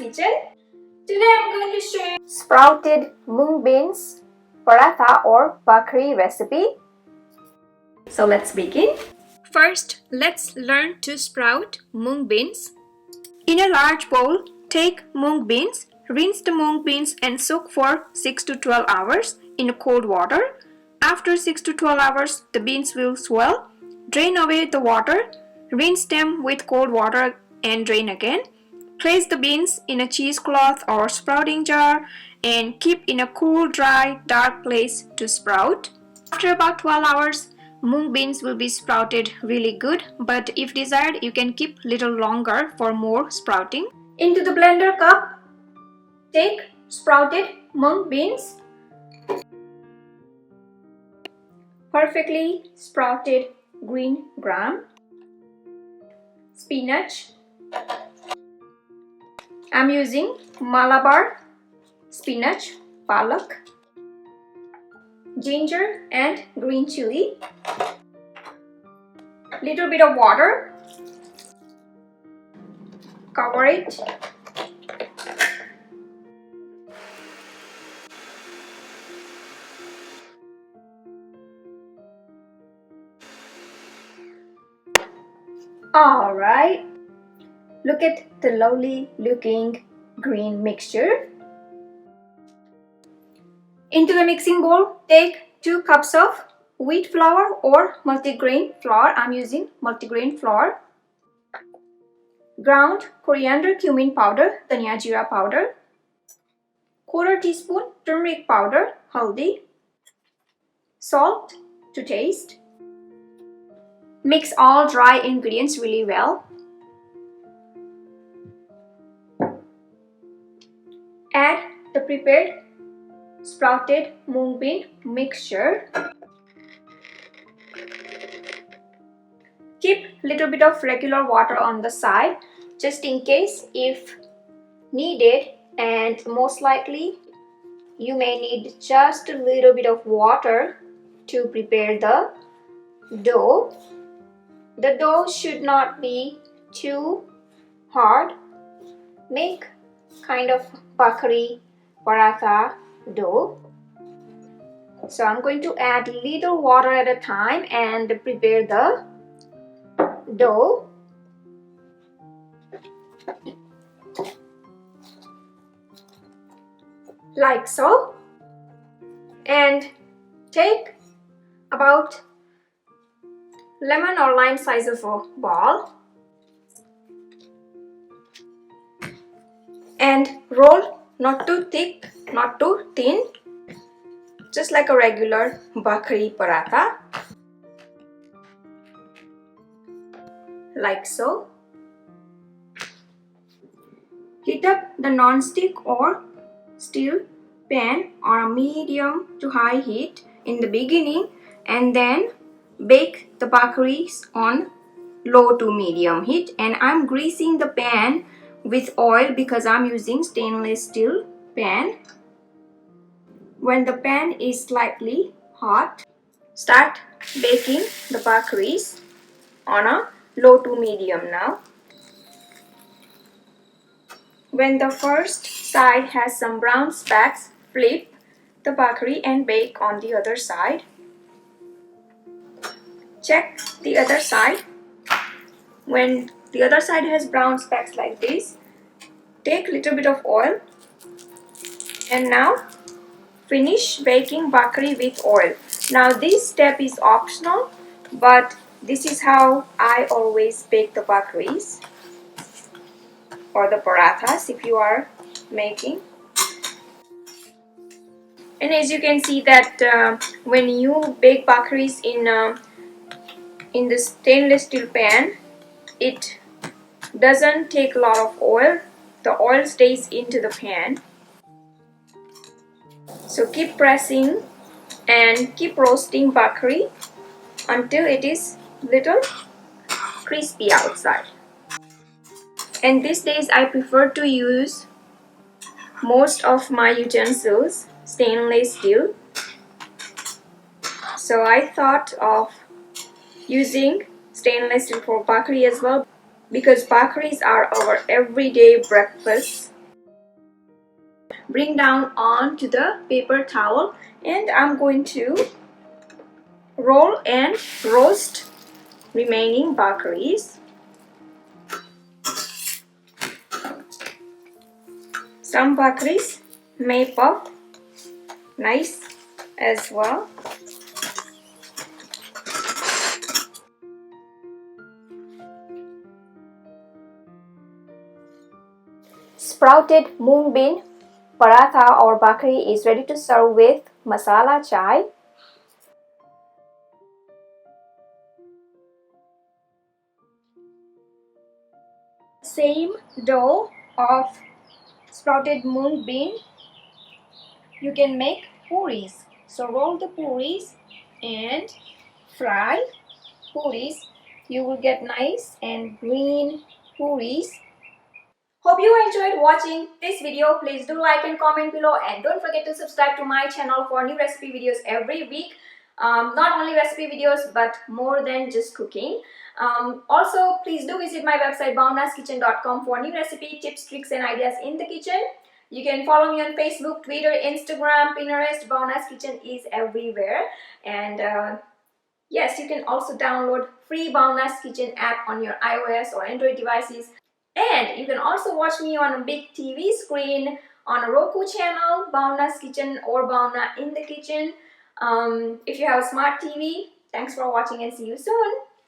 Kitchen. Today I'm going to show you sprouted mung beans paratha or bhakri recipe. So let's begin. First, let's learn to sprout mung beans. In a large bowl, take mung beans, rinse the mung beans and soak for 6 to 12 hours in cold water. After 6 to 12 hours, the beans will swell. Drain away the water, rinse them with cold water and drain again. Place the beans in a cheesecloth or sprouting jar and keep in a cool, dry, dark place to sprout. After about 12 hours, mung beans will be sprouted really good, but if desired, you can keep little longer for more sprouting. Into the blender cup, take sprouted mung beans, perfectly sprouted green gram, spinach. I'm using Malabar spinach, palak, ginger and green chili, little bit of water, cover it, alright, look at the lovely looking green mixture. Into the mixing bowl, take 2 cups of wheat flour or multigrain flour. I'm using multigrain flour. Ground coriander cumin powder, dhania jeera powder. 1/4 teaspoon turmeric powder, haldi. Salt to taste. Mix all dry ingredients really well. Add the prepared sprouted mung bean mixture. Keep little bit of regular water on the side just in case if needed, and most likely you may need just a little bit of water to prepare the dough. The dough should not be too hard. Make kind of bhakri paratha dough. So I'm going to add little water at a time and prepare the dough. Like so. And take about lemon or lime size of a ball and roll, not too thick, not too thin, just like a regular bhakri paratha, like so. Heat up the non-stick or steel pan on a medium to high heat in the beginning and then bake the bhakris on low to medium heat. And I'm greasing the pan with oil because I'm using stainless steel pan. When the pan is slightly hot, start baking the bhakris on a low to medium now. When the first side has some brown specks, flip the bhakri and bake on the other side. Check the other side. When the other side has brown specks like this, take a little bit of oil and now finish baking bhakri with oil. Now this step is optional, but this is how I always bake the bhakris or the parathas if you are making. And as you can see that when you bake bhakris in the stainless steel pan, it doesn't take a lot of oil. The oil stays into the pan. So keep pressing and keep roasting bhakri until it is little crispy outside. And these days I prefer to use most of my utensils stainless steel. So I thought of using stainless steel for bhakri as well, because bhakris are our everyday breakfast. bring down onto the paper towel, and I'm going to roll and roast remaining bhakris. Some bhakris may puff nice as well. Sprouted mung bean paratha or bhakri is ready to serve with masala chai. Same dough of sprouted mung bean, you can make puris. So roll the puris and fry puris. You will get nice and green puris. Hope you enjoyed watching this video. Please do like and comment below, and don't forget to subscribe to my channel for new recipe videos every week. Not only recipe videos but more than just cooking. Also, please do visit my website bhavnaskitchen.com for new recipe tips, tricks and ideas in the kitchen. You can follow me on Facebook, Twitter, Instagram, Pinterest. Bhavna's Kitchen is everywhere. And yes, you can also download free Bhavna's Kitchen app on your iOS or Android devices. And you can also watch me on a big TV screen on a Roku channel, Bhavna's Kitchen or Bhavna in the Kitchen. If you have a smart TV, thanks for watching and see you soon.